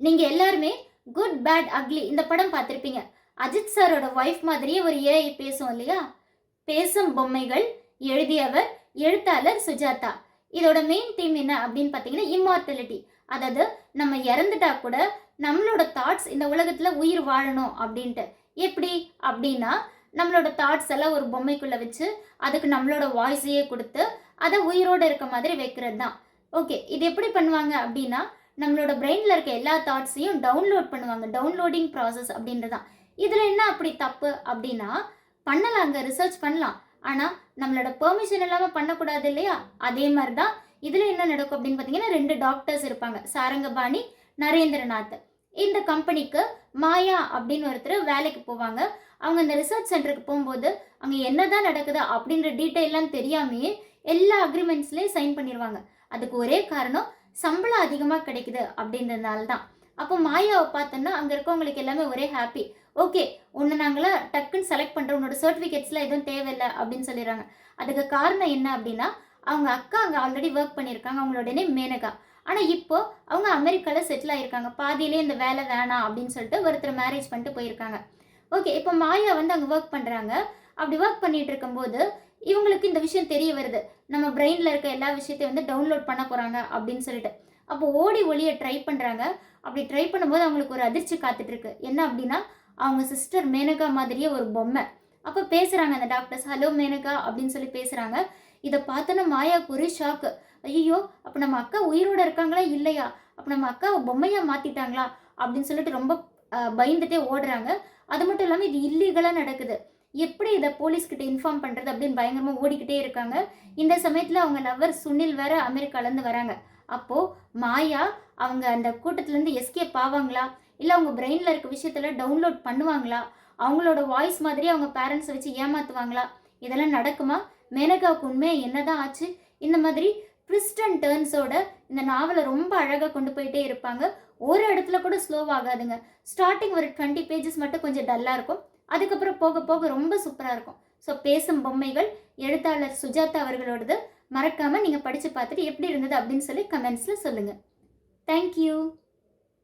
நீங்கள் எல்லாருமே good bad ugly இந்த படம் பார்த்துருப்பீங்க. அஜித் சாரோட ஒய்ஃப் மாதிரியே ஒரு ஏஐ பேசும் இல்லையா? பேசும் பொம்மைகள், எழுதியவர் எழுத்தாளர் சுஜாதா. இதோட மெயின் தீம் என்ன அப்படின்னு பார்த்தீங்கன்னா இம்மார்டலிட்டி. அதாவது நம்ம இறந்துட்டா கூட நம்மளோட தாட்ஸ் இந்த உலகத்தில் உயிர் வாழணும் அப்படின்ட்டு. எப்படி அப்படின்னா நம்மளோட தாட்ஸ் எல்லாம் ஒரு பொம்மைக்குள்ளே வச்சு அதுக்கு நம்மளோட வாய்ஸையே கொடுத்து அதை உயிரோடு இருக்க மாதிரி வைக்கிறது தான். ஓகே, இது எப்படி பண்ணுவாங்க அப்படின்னா நம்மளோட பிரெயினில் இருக்க எல்லா தாட்ஸையும் டவுன்லோட் பண்ணுவாங்க. டவுன்லோடிங் ப்ராசஸ் அப்படின்றதான். இதில் என்ன அப்படி தப்பு அப்படின்னா பண்ணலாங்க, ரிசர்ச் பண்ணலாம். ஆனால் நம்மளோட பெர்மிஷன் இல்லாமல் பண்ணக்கூடாது இல்லையா? அதே மாதிரி தான் இதில் என்ன நடக்கும் அப்படின்னு பார்த்தீங்கன்னா 2 டாக்டர்ஸ் இருப்பாங்க, சாரங்கபாணி, நரேந்திரநாத். இந்த கம்பெனிக்கு மாயா அப்படின்னு ஒருத்தர் வேலைக்கு போவாங்க. அவங்க இந்த ரிசர்ச் சென்டருக்கு போகும்போது அங்கே என்னதான் நடக்குது அப்படின்ற டீட்டெயிலாம் தெரியாமையே எல்லா அக்ரிமெண்ட்ஸ்லேயும் சைன் பண்ணிடுவாங்க. அதுக்கு ஒரே காரணம் சம்பளம் அதிகமாக கிடைக்குது அப்படின்றதுனால தான். அப்போ மாயாவை பார்த்தோன்னா அங்கே இருக்கவங்களுக்கு எல்லாமே ஒரே ஹாப்பி. ஓகே, ஒன்று நாங்களாம் டக்குன்னு செலக்ட் பண்ணுறோம், உன்னோட சர்டிஃபிகேட்ஸ்லாம் எதுவும் தேவையில்லை அப்படின்னு சொல்லிடுறாங்க. அதுக்கு காரணம் என்ன அப்படின்னா அவங்க அக்கா அங்கே ஆல்ரெடி ஒர்க் பண்ணியிருக்காங்க. அவங்களோட நேம் மேனகா. ஆனால் இப்போ அவங்க அமெரிக்காவில் செட்டில் ஆகியிருக்காங்க. பாதியிலே இந்த வேலை வேணாம் அப்படின்னு சொல்லிட்டு ஒருத்தர் மேரேஜ் பண்ணிட்டு போயிருக்காங்க. ஓகே, இப்போ மாயா வந்து அங்கே ஒர்க் பண்ணுறாங்க. அப்படி ஒர்க் பண்ணிட்டு இருக்கும்போது இவங்களுக்கு இந்த விஷயம் தெரிய வருது, நம்ம பிரெயினில் இருக்க எல்லா விஷயத்தையும் வந்து டவுன்லோட் பண்ண போகிறாங்க அப்படின்னு சொல்லிட்டு. அப்போ ஓடி ஒளிய ட்ரை பண்ணுறாங்க. அப்படி ட்ரை பண்ணும்போது அவங்களுக்கு ஒரு அதிர்ச்சி காத்துட்ருக்கு. என்ன அப்படின்னா அவங்க சிஸ்டர் மேனகா மாதிரியே ஒரு பொம்மை. அப்போ பேசுகிறாங்க அந்த டாக்டர்ஸ், ஹலோ மேனகா அப்படின்னு சொல்லி பேசுகிறாங்க. இதை பார்த்தோன்னா மாயாவுக்கு ஒரு ஷாக்கு. ஐயோ, அப்போ நம்ம அக்கா உயிரோடு இருக்காங்களா இல்லையா, அப்போ நம்ம அக்காவை பொம்மையாக மாற்றிட்டாங்களா அப்படின்னு சொல்லிட்டு ரொம்ப பயந்துட்டே ஓடுறாங்க. அது மட்டும் இல்லாமல் இது இல்லீகலாக நடக்குது, எப்படி இதை போலீஸ்கிட்ட இன்ஃபார்ம் பண்ணுறது அப்படின்னு பயங்கரமாக ஓடிக்கிட்டே இருக்காங்க. இந்த சமயத்தில் அவங்க லவர் சுனில் வேற அமெரிக்காலேருந்து வராங்க. அப்போது மாயா அவங்க அந்த கூட்டத்துலேருந்து எஸ்கேப் ஆவாங்களா, இல்லை அவங்க பிரெயினில் இருக்க விஷயத்தில் டவுன்லோட் பண்ணுவாங்களா, அவங்களோட வாய்ஸ் மாதிரி அவங்க பேரண்ட்ஸை வச்சு ஏமாற்றுவாங்களா, இதெல்லாம் நடக்குமா, மேனகாவுக்கு உண்மையாக என்னதான் ஆச்சு? இந்த மாதிரி ட்விஸ்ட் அண்ட் டர்ன்ஸோட இந்த நாவலை ரொம்ப அழகாக கொண்டு போயிட்டே இருப்பாங்க. ஒரு இடத்துல கூட ஸ்லோவாகாதுங்க. ஸ்டார்டிங் ஒரு 20 பேஜஸ் மட்டும் கொஞ்சம் டல்லாக இருக்கும். அதுக்கப்புறம் போக போக ரொம்ப சூப்பராக இருக்கும். ஸோ பேசும் பொம்மைகள் எழுத்தாளர் சுஜாதா அவர்களோடது. மறக்காமல் நீங்கள் படித்து பார்த்துட்டு எப்படி இருந்தது அப்படின்னு சொல்லி கமெண்ட்ஸில் சொல்லுங்கள். தேங்க்யூ.